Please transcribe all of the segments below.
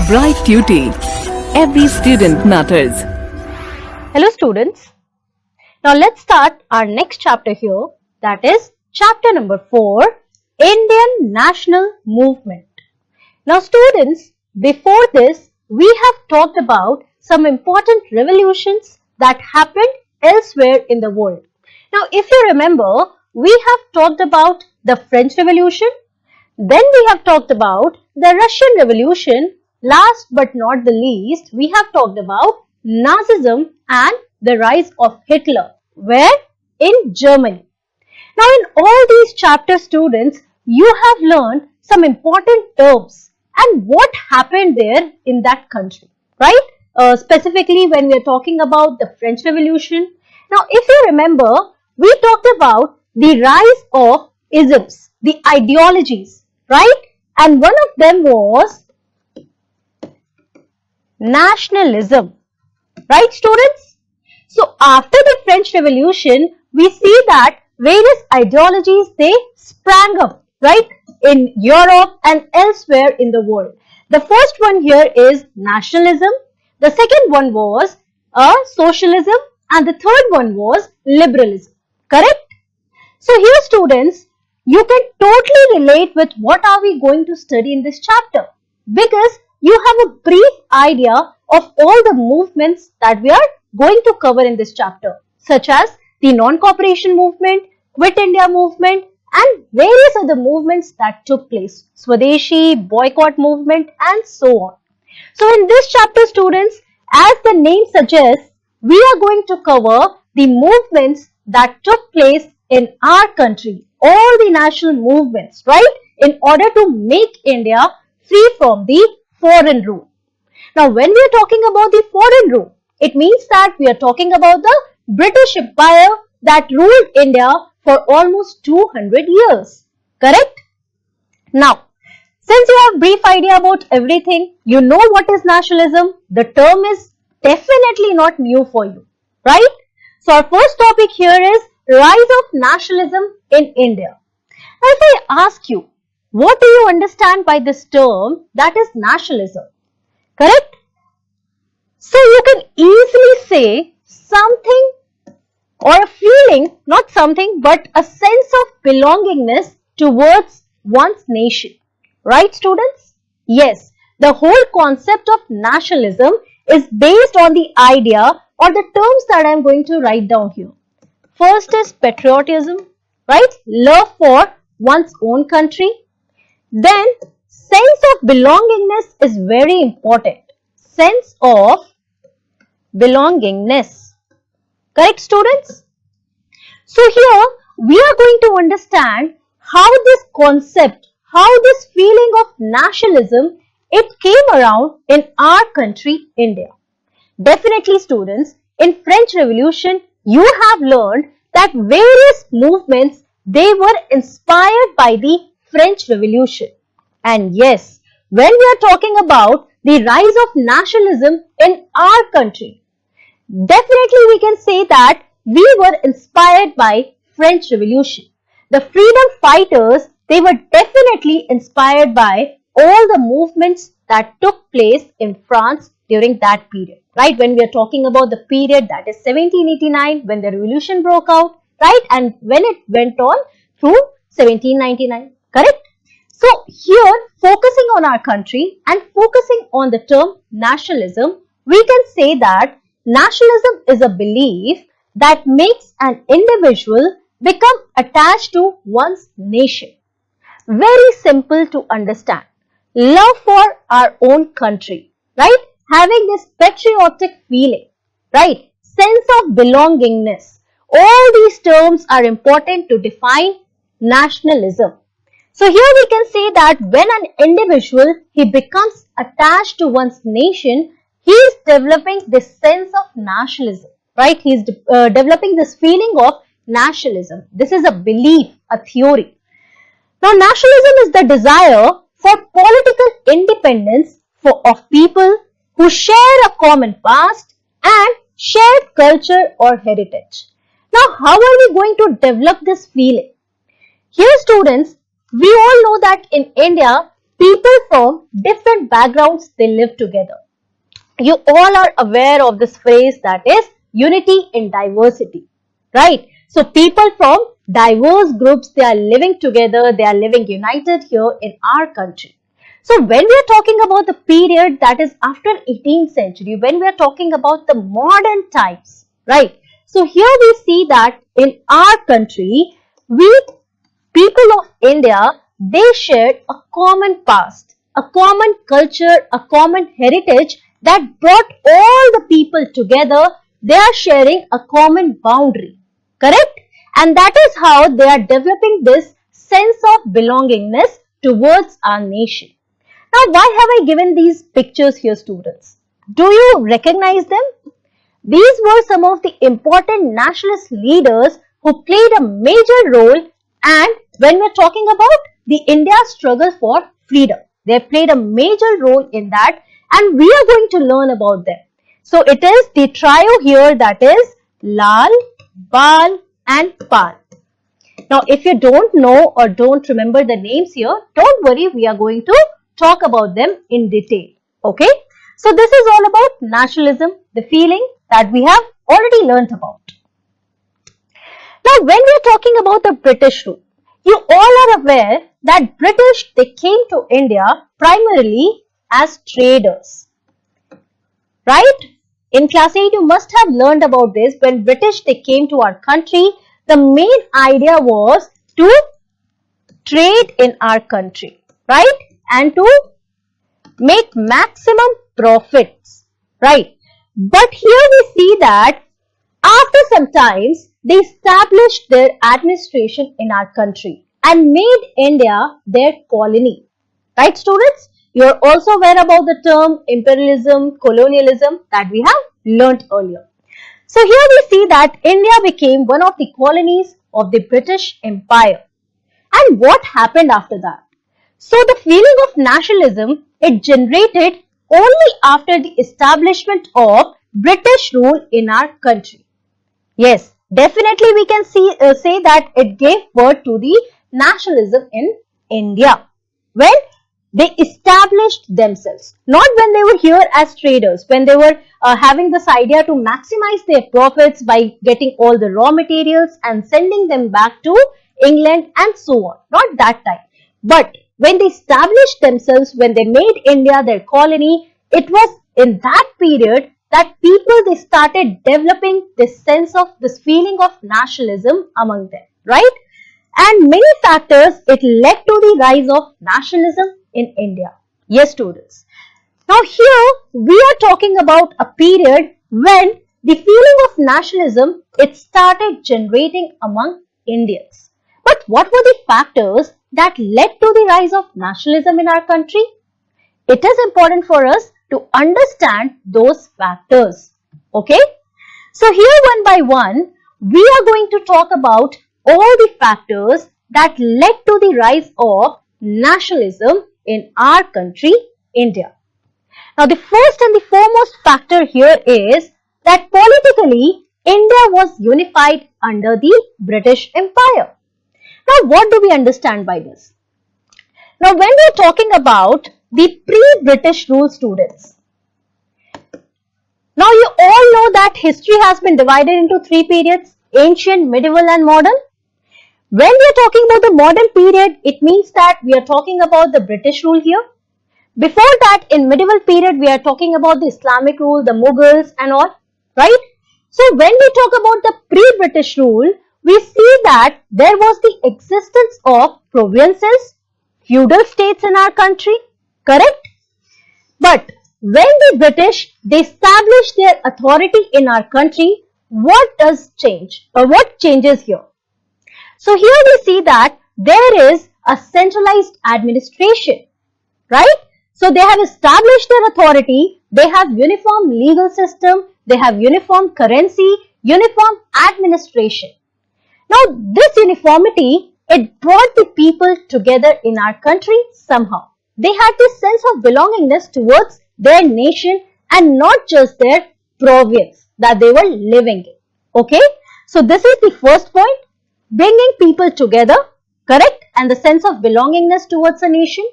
Bright Duty. Every student matters. Hello students. Now let's start our next chapter here, that is chapter number 4, Indian National Movement. Now students, before this we have talked about some important revolutions that happened elsewhere in the world. Now if you remember, we have talked about the French Revolution, then we have talked about the Russian Revolution. Last but not the least, we have talked about Nazism and the rise of Hitler, where in Germany. Now in all these chapters, students, you have learned some important terms and what happened there in that country, right? Specifically when we are talking about the French Revolution. Now if you remember, we talked about the rise of isms, the ideologies, right? And one of them was nationalism, right students? So after the French Revolution, we see that various ideologies, they sprang up, right, in Europe and elsewhere in the world. The first one here is nationalism, the second one was socialism, and the third one was liberalism, correct? So here students, you can totally relate with what are we going to study in this chapter, because you have a brief idea of all the movements that we are going to cover in this chapter, such as the non-cooperation movement, Quit India movement, and various other movements that took place, Swadeshi, boycott movement, and so on. So in this chapter students, as the name suggests, we are going to cover the movements that took place in our country, all the national movements, right, in order to make India free from the foreign rule. Now when we are talking about the foreign rule, it means that we are talking about the British Empire that ruled India for almost 200 years, correct? Now, since you have a brief idea about everything, you know what is nationalism, the term is definitely not new for you, right? So our first topic here is rise of nationalism in India. Now if I ask you, what do you understand by this term that is nationalism, correct? So you can easily say something or a feeling, not something, but a sense of belongingness towards one's nation, right students? Yes, the whole concept of nationalism is based on the idea or the terms that I am going to write down here. First is patriotism, right? Love for one's own country. Then sense of belongingness is very important. Sense of belongingness. Correct students? So here we are going to understand how this concept, how this feeling of nationalism, it came around in our country, India. Definitely students, in French Revolution, you have learned that various movements, they were inspired by the French Revolution. And yes, when we are talking about the rise of nationalism in our country, definitely we can say that we were inspired by French Revolution. The freedom fighters, they were definitely inspired by all the movements that took place in France during that period, right? When we are talking about the period that is 1789, when the revolution broke out, right? And when it went on through 1799, correct? So here, focusing on our country and focusing on the term nationalism, we can say that nationalism is a belief that makes an individual become attached to one's nation. Very simple to understand. Love for our own country, right? Having this patriotic feeling, right? Sense of belongingness. All these terms are important to define nationalism. So here we can say that when an individual, he becomes attached to one's nation, he is developing this sense of nationalism, right? He is developing this feeling of nationalism. This is a belief, a theory. Now, nationalism is the desire for political independence of people who share a common past and shared culture or heritage. Now, how are we going to develop this feeling? Here, students, we all know that in India, people from different backgrounds, they live together. You all are aware of this phrase, that is unity in diversity, right? So people from diverse groups, they are living together, they are living united here in our country. So when we are talking about the period that is after 18th century, when we are talking about the modern times, right? So here we see that in our country, we people of India, they shared a common past, a common culture, a common heritage that brought all the people together. They are sharing a common boundary, correct? And that is how they are developing this sense of belongingness towards our nation. Now, why have I given these pictures here, students? Do you recognize them? These were some of the important nationalist leaders who played a major role, and when we're talking about the India's struggle for freedom, they played a major role in that, and we are going to learn about them. So it is the trio here, that is Lal, Bal and Pal. Now if you don't know or don't remember the names here, don't worry, we are going to talk about them in detail. Okay? So this is all about nationalism, the feeling that we have already learnt about. Now when we are talking about the British rule, you all are aware that British, they came to India primarily as traders, right? In class 8 you must have learned about this. When British, they came to our country, the main idea was to trade in our country, right? And to make maximum profits, right? But here we see that after some times, they established their administration in our country and made India their colony. Right, students? You are also aware about the term imperialism, colonialism that we have learnt earlier. So here we see that India became one of the colonies of the British Empire. And what happened after that? So the feeling of nationalism, it generated only after the establishment of British rule in our country. Yes, definitely we can say that it gave birth to the nationalism in India when they established themselves, not when they were here as traders, when they were having this idea to maximize their profits by getting all the raw materials and sending them back to England and so on, not that time. But when they established themselves, when they made India their colony, it was in that period that people, they started developing this sense of, this feeling of nationalism among them, right? And many factors, it led to the rise of nationalism in India. Yes, students. Now here we are talking about a period when the feeling of nationalism, it started generating among Indians. But what were the factors that led to the rise of nationalism in our country? It is important for us to understand those factors. Okay? So here one by one, we are going to talk about all the factors that led to the rise of nationalism in our country, India. Now the first and the foremost factor here is that politically, India was unified under the British Empire. Now what do we understand by this? Now when we are talking about the pre-British rule, students, now you all know that history has been divided into three periods: ancient, medieval and modern. When we are talking about the modern period, it means that we are talking about the British rule here. Before that, in medieval period, we are talking about the Islamic rule, the Mughals and all, right? So when we talk about the pre-British rule, we see that there was the existence of provinces, feudal states in our country, correct? But when the British, they established their authority in our country, what does change or what changes here? So here we see that there is a centralized administration, right? So they have established their authority, they have uniform legal system, they have uniform currency, uniform administration. Now this uniformity, it brought the people together in our country somehow. They had this sense of belongingness towards their nation and not just their province that they were living in. Okay, so this is the first point, bringing people together, correct, and the sense of belongingness towards a nation.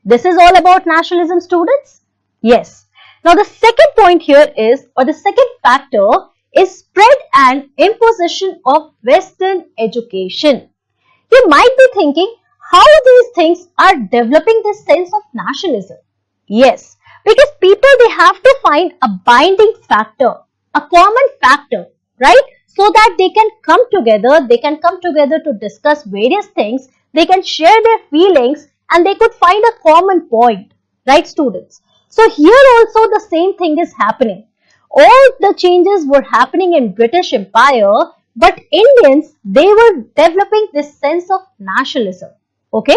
This is all about nationalism, students? Yes. Now the second point here is, or the second factor is spread and imposition of Western education. You might be thinking how these things are developing this sense of nationalism. Yes, because people, they have to find a binding factor, a common factor, right? So that they can come together to discuss various things, they can share their feelings and they could find a common point, right students? So here also the same thing is happening. All the changes were happening in British Empire, but Indians, they were developing this sense of nationalism. Okay?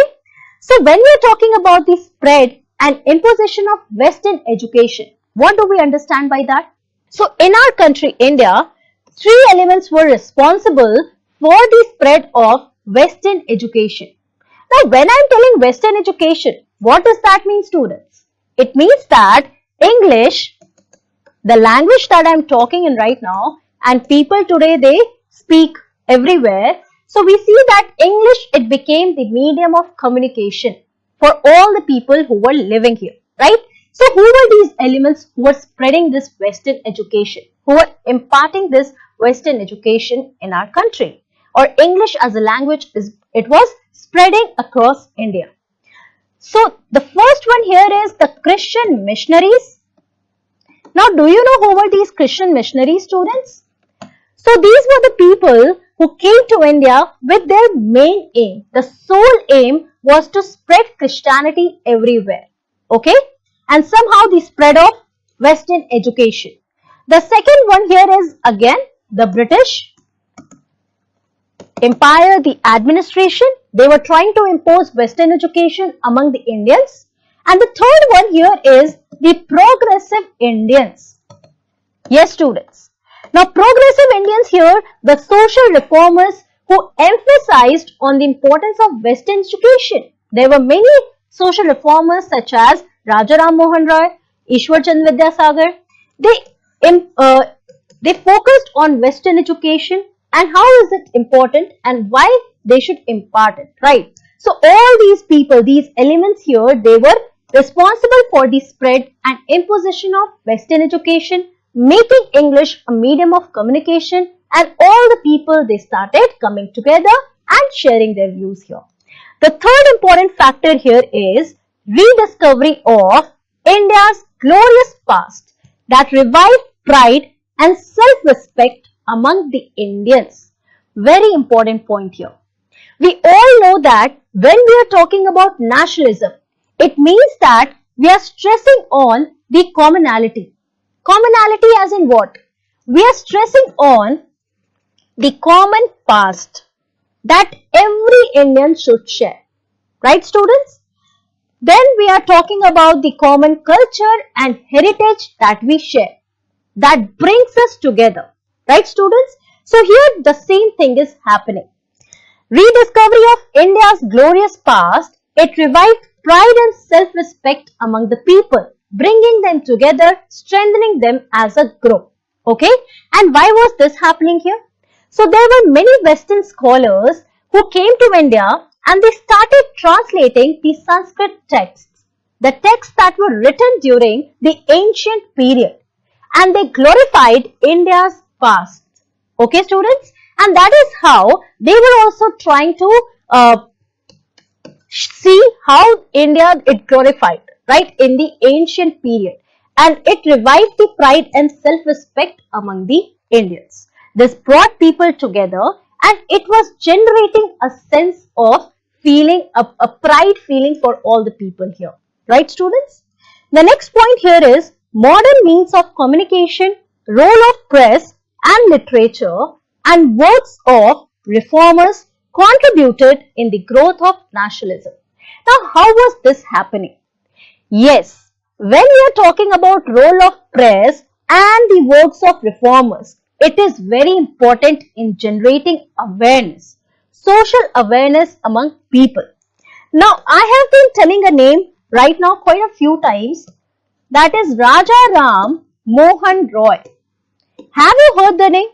So when we are talking about the spread and imposition of Western education, what do we understand by that? So in our country, India, three elements were responsible for the spread of Western education. Now, when I'm telling Western education, what does that mean, students? It means that English, the language that I'm talking in right now, and people today, they speak everywhere. So we see that English, it became the medium of communication for all the people who were living here, right? So who were these elements who were spreading this Western education, who were imparting this Western education in our country? Or English as a language, it was spreading across India. So the first one here is the Christian missionaries. Now, do you know who were these Christian missionaries, students? So these were the people who came to India with their main aim. The sole aim was to spread Christianity everywhere. Okay? And somehow the spread of Western education. The second one here is again the British Empire, the administration. They were trying to impose Western education among the Indians. And the third one here is the progressive Indians. Yes, students. Now, progressive Indians here, the social reformers who emphasized on the importance of Western education. There were many social reformers such as Raja Ram Mohan Roy, Ishwar Chand Vidyasagar. They focused on Western education and how is it important and why they should impart it, right? So all these people, these elements here, they were responsible for the spread and imposition of Western education, making English a medium of communication, and all the people, they started coming together and sharing their views here. The third important factor here is rediscovery of India's glorious past that revived pride and self-respect among the Indians. Very important point here. We all know that when we are talking about nationalism, it means that we are stressing on the commonality. Commonality as in what? We are stressing on the common past that every Indian should share. Right, students? Then we are talking about the common culture and heritage that we share, that brings us together. Right, students? So here the same thing is happening. Rediscovery of India's glorious past, it revived pride and self-respect among the people, bringing them together, strengthening them as a group. Okay? And why was this happening here? So there were many Western scholars who came to India and they started translating the Sanskrit texts, the texts that were written during the ancient period, and they glorified India's past. Okay, students? And that is how they were also trying to see how India it glorified, right, in the ancient period. And it revived the pride and self-respect among the Indians. This brought people together and it was generating a sense of feeling, a pride feeling for all the people here. Right, students? The next point here is modern means of communication, role of press and literature, and works of reformers contributed in the growth of nationalism. Now, how was this happening? Yes, when we are talking about role of press and the works of reformers, it is very important in generating awareness, social awareness among people. Now, I have been telling a name right now quite a few times, that is Raja Ram Mohan Roy. Have you heard the name?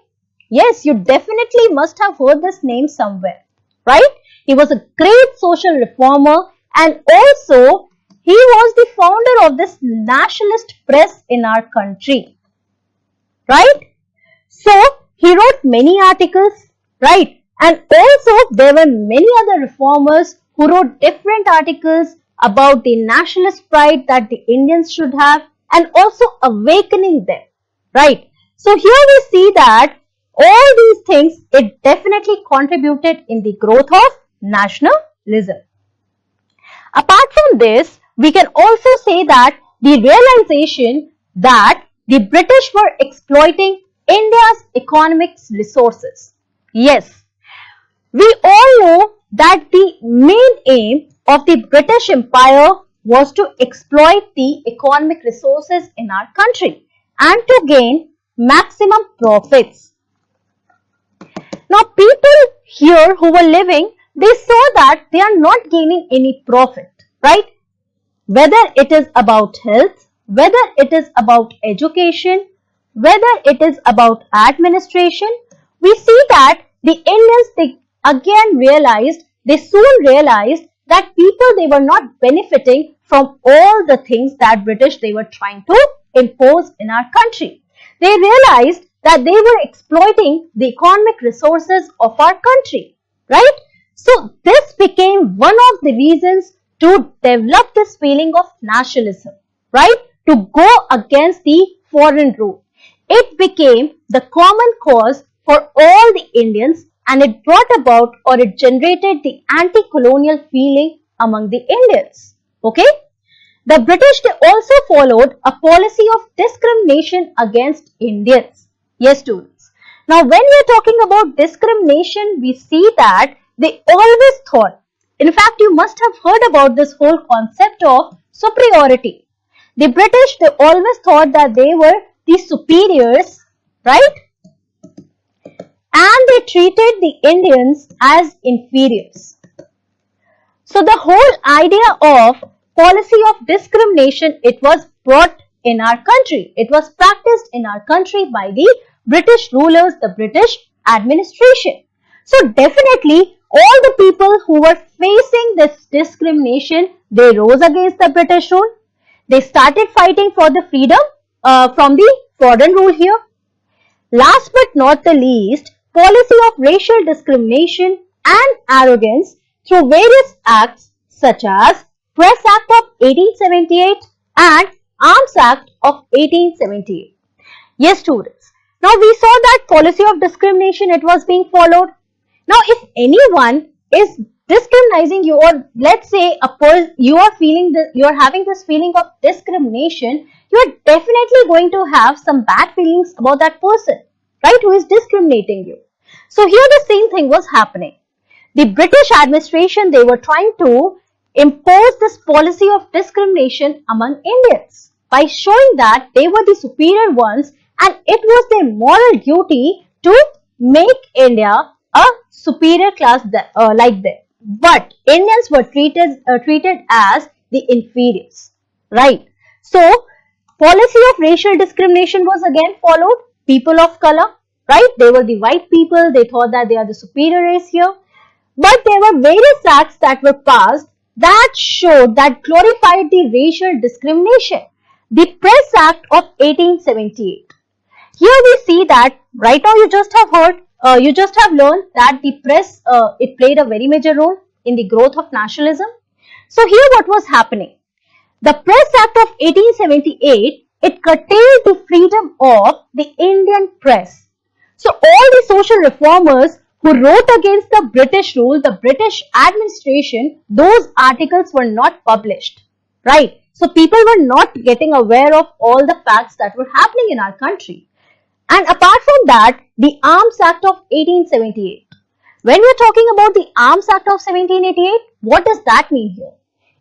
Yes, you definitely must have heard this name somewhere, right? He was a great social reformer and also he was the founder of this nationalist press in our country, right? So he wrote many articles, right? And also there were many other reformers who wrote different articles about the nationalist pride that the Indians should have and also awakening them, right? So here we see that all these things, it definitely contributed in the growth of nationalism. Apart from this, we can also say that the realization that the British were exploiting India's economic resources. Yes, we all know that the main aim of the British Empire was to exploit the economic resources in our country and to gain maximum profits. Now, people here who were living, they saw that they are not gaining any profit, right? Whether it is about health, whether it is about education, whether it is about administration, we see that the Indians, they soon realized that people, they were not benefiting from all the things that British, they were trying to impose in our country. They realized that they were exploiting the economic resources of our country, right? So this became one of the reasons to develop this feeling of nationalism, right? To go against the foreign rule. It became the common cause for all the Indians, and it brought about, or it generated, the anti-colonial feeling among the Indians. Okay? The British, they also followed a policy of discrimination against Indians. Yes, students. Now, when we are talking about discrimination, we see that they always thought, in fact, you must have heard about this whole concept of superiority. The British, they always thought that they were the superiors, right? And they treated the Indians as inferiors. So the whole idea of policy of discrimination, it was brought in our country. It was practiced in our country by the British rulers, the British administration. So definitely all the people who were facing this discrimination, they rose against the British rule. They started fighting for the freedom from the foreign rule here. Last but not the least, policy of racial discrimination and arrogance through various acts such as Press Act of 1878 and Arms Act of 1878. Yes, students. Now we saw that policy of discrimination, it was being followed. Now if anyone is discriminating you, or let's say you are having this feeling of discrimination, you are definitely going to have some bad feelings about that person, right, who is discriminating you. So here the same thing was happening. The British administration, they were trying to impose this policy of discrimination among Indians by showing that they were the superior ones, and it was their moral duty to make India a superior class like them. But Indians were treated as the inferiors, right? So policy of racial discrimination was again followed. People of color, right? They were the white people. They thought that they are the superior race here. But there were various acts that were passed that showed, that glorified the racial discrimination. The Press Act of 1878. Here we see that right now you just have heard, you just have learned that the press, it played a very major role in the growth of nationalism. So here what was happening? The Press Act of 1878, it curtailed the freedom of the Indian press. So all the social reformers who wrote against the British rule, the British administration, those articles were not published, right? So people were not getting aware of all the facts that were happening in our country. And apart from that, the Arms Act of 1878. When we are talking about the Arms Act of 1788, what does that mean here?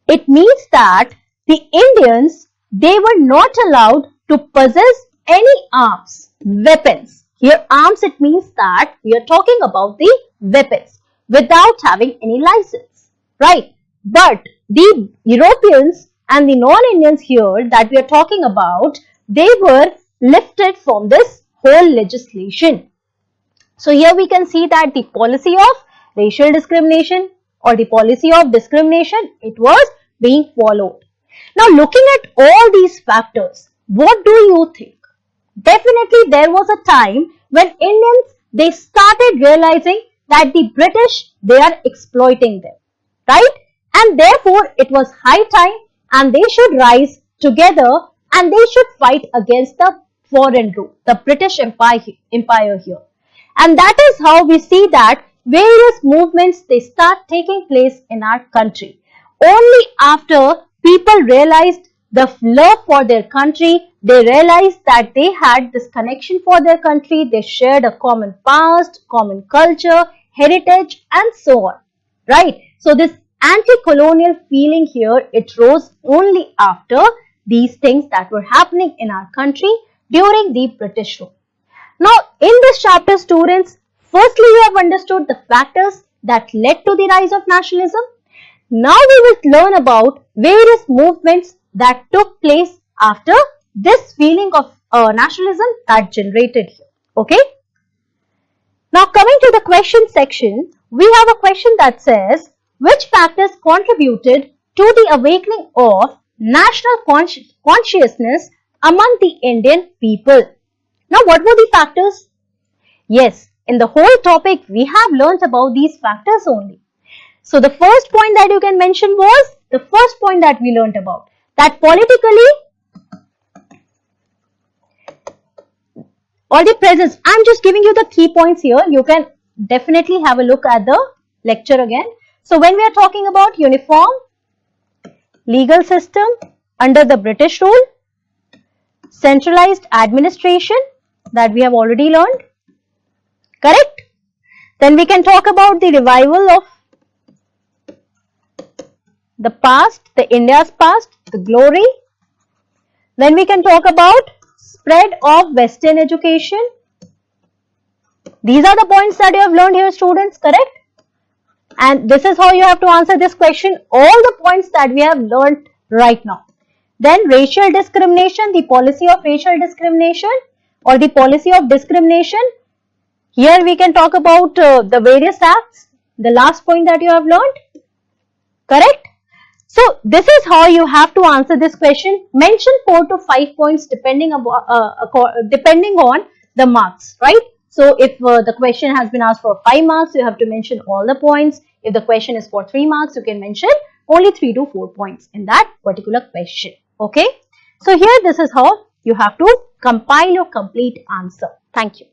It means that the Indians, they were not allowed to possess any arms, weapons. Here arms, it means that we are talking about the weapons without having any license, right? But the Europeans and the non-Indians here that we are talking about, they were lifted from this whole legislation. So here we can see that the policy of racial discrimination or the policy of discrimination, it was being followed. Now, looking at all these factors, what do you think? Definitely there was a time when Indians, they started realizing that the British, they are exploiting them, right? And therefore it was high time and they should rise together and they should fight against the foreign rule, the British Empire here. And that is how we see that various movements, they start taking place in our country. Only after people realized the love for their country, they realized that they had this connection for their country, they shared a common past, common culture, heritage, and so on. Right? So this anti-colonial feeling here, it rose only after these things that were happening in our country during the British rule. Now, in this chapter, students, firstly, you have understood the factors that led to the rise of nationalism. Now, we will learn about various movements that took place after this feeling of nationalism that generated here. Okay? Now, coming to the question section, we have a question that says, which factors contributed to the awakening of national consciousness among the Indian people? Now, what were the factors? Yes, in the whole topic, we have learnt about these factors only. So, the first point that you can mention was the first point that we learnt about, that politically or the presence. I'm just giving you the key points here. You can definitely have a look at the lecture again. So, when we are talking about uniform legal system under the British rule, centralized administration that we have already learned, correct? Then we can talk about the revival of the past, the India's past, the glory. Then we can talk about spread of Western education. These are the points that you have learned here, students, correct? And this is how you have to answer this question, all the points that we have learned right now. Then racial discrimination, the policy of racial discrimination or the policy of discrimination. Here we can talk about the various acts, the last point that you have learned, correct? So this is how you have to answer this question. Mention 4 to 5 points depending on the marks, right? So if the question has been asked for 5 marks, you have to mention all the points. If the question is for 3 marks, you can mention only 3 to 4 points in that particular question. Okay. So here this is how you have to compile your complete answer. Thank you.